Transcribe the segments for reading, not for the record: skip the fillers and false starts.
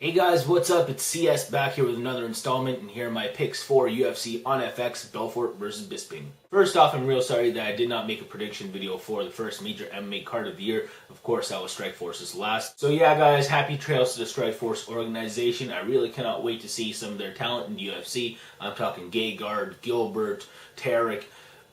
Hey guys, what's up? It's CS back here with another installment, and here are my picks for UFC on FX, Belfort versus Bisping. First off, I'm real sorry that I did not make a prediction video for the first major MMA card of the year. Of course, that was Strikeforce's last. So yeah guys, happy trails to the Strikeforce organization. I really cannot wait to see some of their talent in the UFC. I'm talking Gegard, Gilbert, Tarek,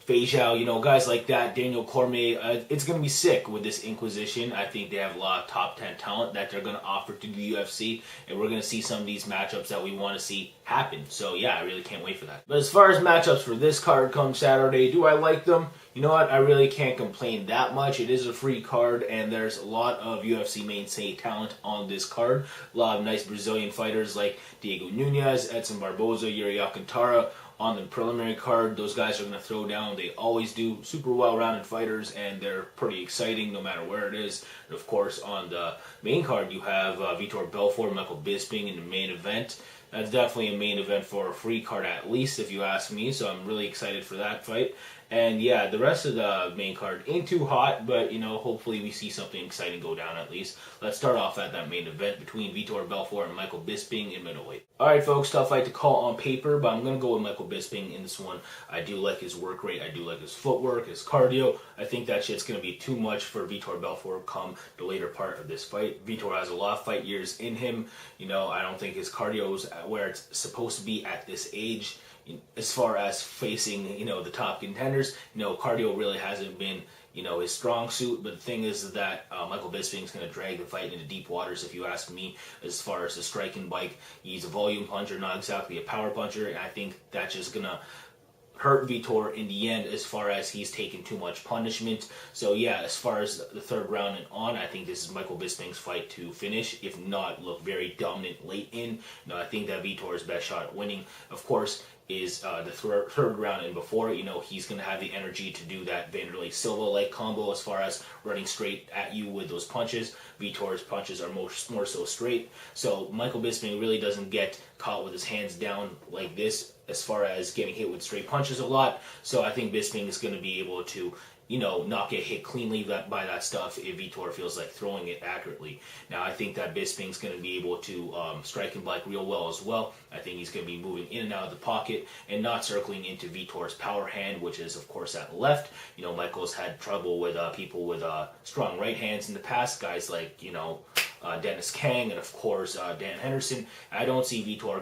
Fejao, guys like that, Daniel Cormier. It's going to be sick with this Inquisition. I think they have a lot of top 10 talent that they're going to offer to the UFC, and we're going to see some of these matchups that we want to see happen. So yeah, I really can't wait for that. But as far as matchups for this card come Saturday, do I like them? You know what? I really can't complain that much. It is a free card, and there's a lot of UFC mainstay talent on this card. A lot of nice Brazilian fighters like Diego Nunes, Edson Barboza, Yuri Alcantara. On the preliminary card, those guys are going to throw down. They always do. Super well-rounded fighters, and they're pretty exciting no matter where it is. And of course, on the main card, you have Vitor Belfort, Michael Bisping in the main event. That's definitely a main event for a free card at least, if you ask me. So I'm really excited for that fight. And yeah, the rest of the main card ain't too hot, but hopefully we see something exciting go down at least. Let's start off at that main event between Vitor Belfort and Michael Bisping in middleweight. Alright folks, tough fight to call on paper, but I'm going to go with Michael Bisping in this one. I do like his work rate, I do like his footwork, his cardio. I think that shit's going to be too much for Vitor Belfort come the later part of this fight. Vitor has a lot of fight years in him. I don't think his cardio is where it's supposed to be at this age. As far as facing, the top contenders, cardio really hasn't been, his strong suit. But the thing is that Michael Bisping is going to drag the fight into deep waters, if you ask me, as far as the striking bike. He's a volume puncher, not exactly a power puncher, and I think that's just going to hurt Vitor in the end as far as he's taken too much punishment. So yeah, as far as the third round and on, I think this is Michael Bisping's fight to finish, if not look very dominant late in. I think that Vitor's best shot at winning, of course, is the third round and before. He's going to have the energy to do that Vanderlei Silva-like combo as far as running straight at you with those punches. Vitor's punches are more so straight. So Michael Bisping really doesn't get caught with his hands down like this as far as getting hit with straight punches a lot. So I think Bisping is going to be able to not get hit cleanly by that stuff if Vitor feels like throwing it accurately. Now, I think that Bisping's going to be able to strike him like real well as well. I think he's going to be moving in and out of the pocket and not circling into Vitor's power hand, which is, of course, at the left. Michael's had trouble with people with strong right hands in the past, guys like, Dennis Kang and, of course, Dan Henderson. I don't see Vitor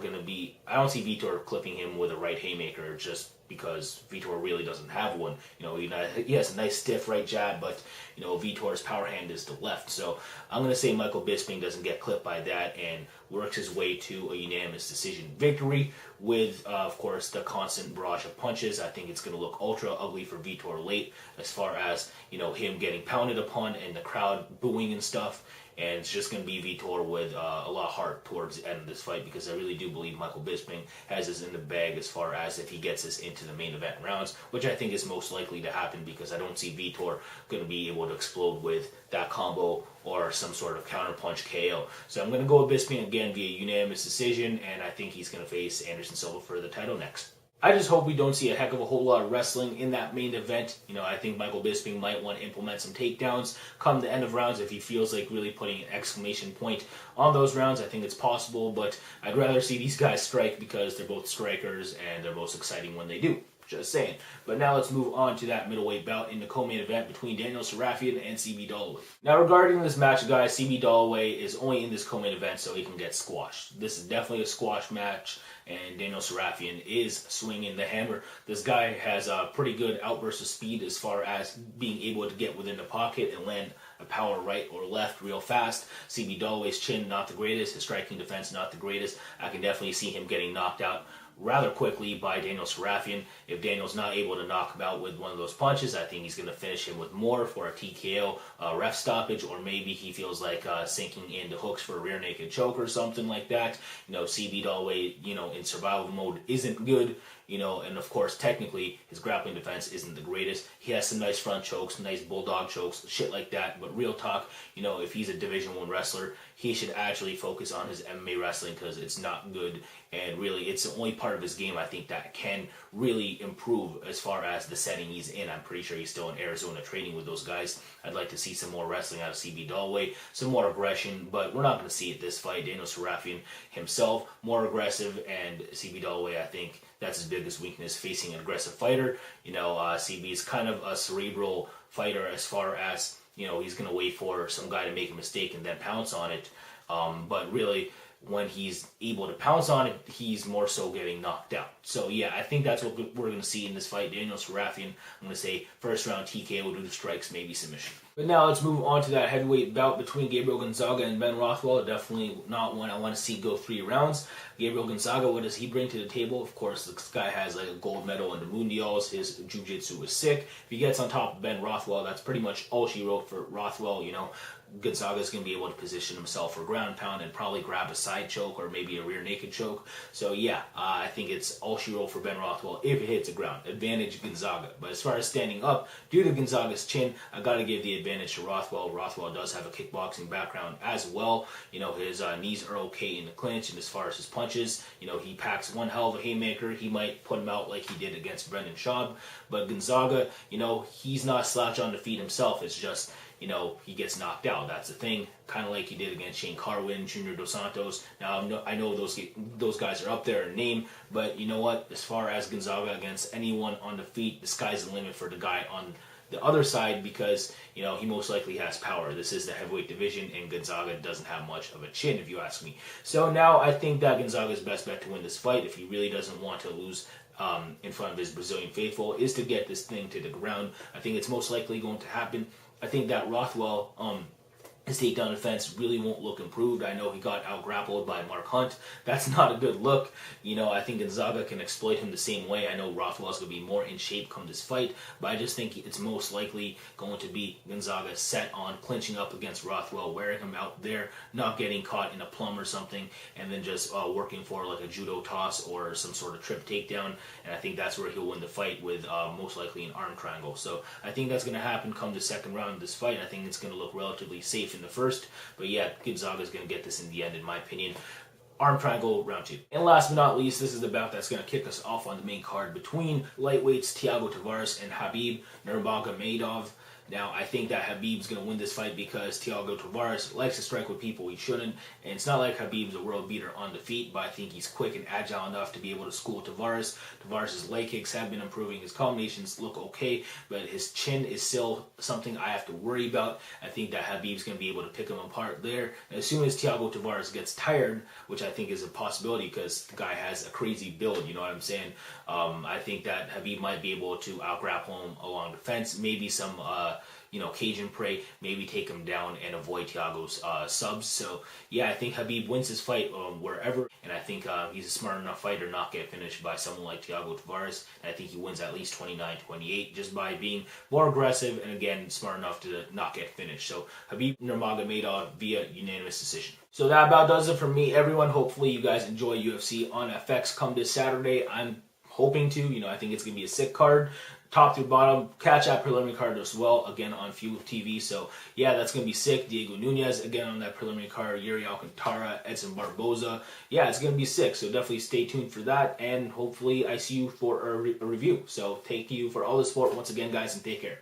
clipping him with a right haymaker just because Vitor really doesn't have one. He has a nice stiff right jab, but Vitor's power hand is the left. So I'm going to say Michael Bisping doesn't get clipped by that and works his way to a unanimous decision victory with, of course, the constant barrage of punches. I think it's going to look ultra ugly for Vitor late as far as, him getting pounded upon and the crowd booing and stuff. And it's just going to be Vitor with a lot of heart towards the end of this fight, because I really do believe Michael Bisping has this in the bag as far as if he gets this into the main event rounds, which I think is most likely to happen because I don't see Vitor going to be able to explode with that combo or some sort of counterpunch KO. So I'm going to go with Bisping again via unanimous decision, and I think he's going to face Anderson Silva for the title next. I just hope we don't see a heck of a whole lot of wrestling in that main event. I think Michael Bisping might want to implement some takedowns come the end of rounds if he feels like really putting an exclamation point on those rounds. I think it's possible, but I'd rather see these guys strike because they're both strikers and they're most exciting when they do. Just saying. But now let's move on to that middleweight bout in the co-main event between Daniel Sarafian and CB Dollaway. Now regarding this match, guys, CB Dollaway is only in this co-main event so he can get squashed. This is definitely a squash match, and Daniel Sarafian is swinging the hammer. This guy has a pretty good outburst of speed as far as being able to get within the pocket and land a power right or left real fast. CB Dollaway's chin, not the greatest. His striking defense, not the greatest. I can definitely see him getting knocked out rather quickly by Daniel Sarafian. If Daniel's not able to knock him out with one of those punches, I think he's going to finish him with more for a TKO ref stoppage, or maybe he feels like sinking into hooks for a rear naked choke or something like that. CB Dollaway, in survival mode isn't good. And of course, technically, his grappling defense isn't the greatest. He has some nice front chokes, nice bulldog chokes, shit like that. But real talk, if he's a Division I wrestler, he should actually focus on his MMA wrestling because it's not good. And really, it's the only part of his game I think that can really improve as far as the setting he's in. I'm pretty sure he's still in Arizona training with those guys. I'd like to see some more wrestling out of CB Dollaway, some more aggression, but we're not going to see it this fight. Daniel Sarafian himself, more aggressive, and CB Dollaway, I think that's his biggest weakness, facing an aggressive fighter. CB is kind of a cerebral fighter as far as, he's going to wait for some guy to make a mistake and then pounce on it. But really, when he's able to pounce on it, he's more so getting knocked out. So yeah, I think that's what we're going to see in this fight. Daniel Sarafian, I'm going to say first round TKO due to strikes, maybe submission. But now let's move on to that heavyweight bout between Gabriel Gonzaga and Ben Rothwell. Definitely not one I want to see go 3 rounds. Gabriel Gonzaga, what does he bring to the table? Of course, this guy has like a gold medal in the Mundials. His jiu-jitsu is sick. If he gets on top of Ben Rothwell, that's pretty much all she wrote for Rothwell. Gonzaga's going to be able to position himself for ground pound and probably grab a side choke or maybe a rear naked choke. So yeah, I think it's all she wrote for Ben Rothwell if it hits the ground. Advantage Gonzaga. But as far as standing up, due to Gonzaga's chin, I got to give the advantage to Rothwell. Rothwell does have a kickboxing background as well. His knees are okay in the clinch, and as far as his punches, he packs one hell of a haymaker. He might put him out like he did against Brendan Schaub. But Gonzaga, he's not a slouch on the feet himself. It's just, he gets knocked out. That's the thing. Kind of like he did against Shane Carwin, Junior Dos Santos. Now, I know those guys are up there in name, but you know what? As far as Gonzaga against anyone on the feet, the sky's the limit for the guy on the other side because, he most likely has power. This is the heavyweight division, and Gonzaga doesn't have much of a chin, if you ask me. So now I think that Gonzaga's best bet to win this fight, if he really doesn't want to lose in front of his Brazilian faithful, is to get this thing to the ground. I think it's most likely going to happen. I think that Rothwell, his takedown defense really won't look improved. I know he got out-grappled by Mark Hunt. That's not a good look. I think Gonzaga can exploit him the same way. I know Rothwell's going to be more in shape come this fight, but I just think it's most likely going to be Gonzaga set on clinching up against Rothwell, wearing him out there, not getting caught in a plum or something, and then just working for like a judo toss or some sort of trip takedown. And I think that's where he'll win the fight with most likely an arm triangle. So I think that's going to happen come the second round of this fight. I think it's going to look relatively safe in the first, but yeah, Gonzaga's going to get this in the end, in my opinion. Arm triangle, round 2. And last but not least, this is the bout that's going to kick us off on the main card between lightweights Thiago Tavares and Khabib Nurmagomedov. Now, I think that Khabib's going to win this fight because Thiago Tavares likes to strike with people he shouldn't, and it's not like Khabib's a world beater on the feet, but I think he's quick and agile enough to be able to school Tavares. Tavares' leg kicks have been improving. His combinations look okay, but his chin is still something I have to worry about. I think that Khabib's going to be able to pick him apart there. And as soon as Thiago Tavares gets tired, which I think is a possibility because the guy has a crazy build, you know what I'm saying? I think that Khabib might be able to out-grapple him along the fence, maybe some Cajun prey, maybe take him down and avoid Thiago's subs. So yeah, I think Khabib wins his fight wherever, and I think he's a smart enough fighter not get finished by someone like Thiago Tavares. And I think he wins at least 29-28 just by being more aggressive and again smart enough to not get finished. So Khabib Nurmagomedov via unanimous decision. So that about does it for me, everyone. Hopefully you guys enjoy UFC on FX come this Saturday. I'm hoping to, I think it's going to be a sick card. Top through bottom, catch that preliminary card as well, again on Fuel TV. So yeah, that's going to be sick. Diego Nunes, again on that preliminary card. Yuri Alcantara, Edson Barboza. Yeah, it's going to be sick. So definitely stay tuned for that. And hopefully I see you for a review. So thank you for all the support once again, guys, and take care.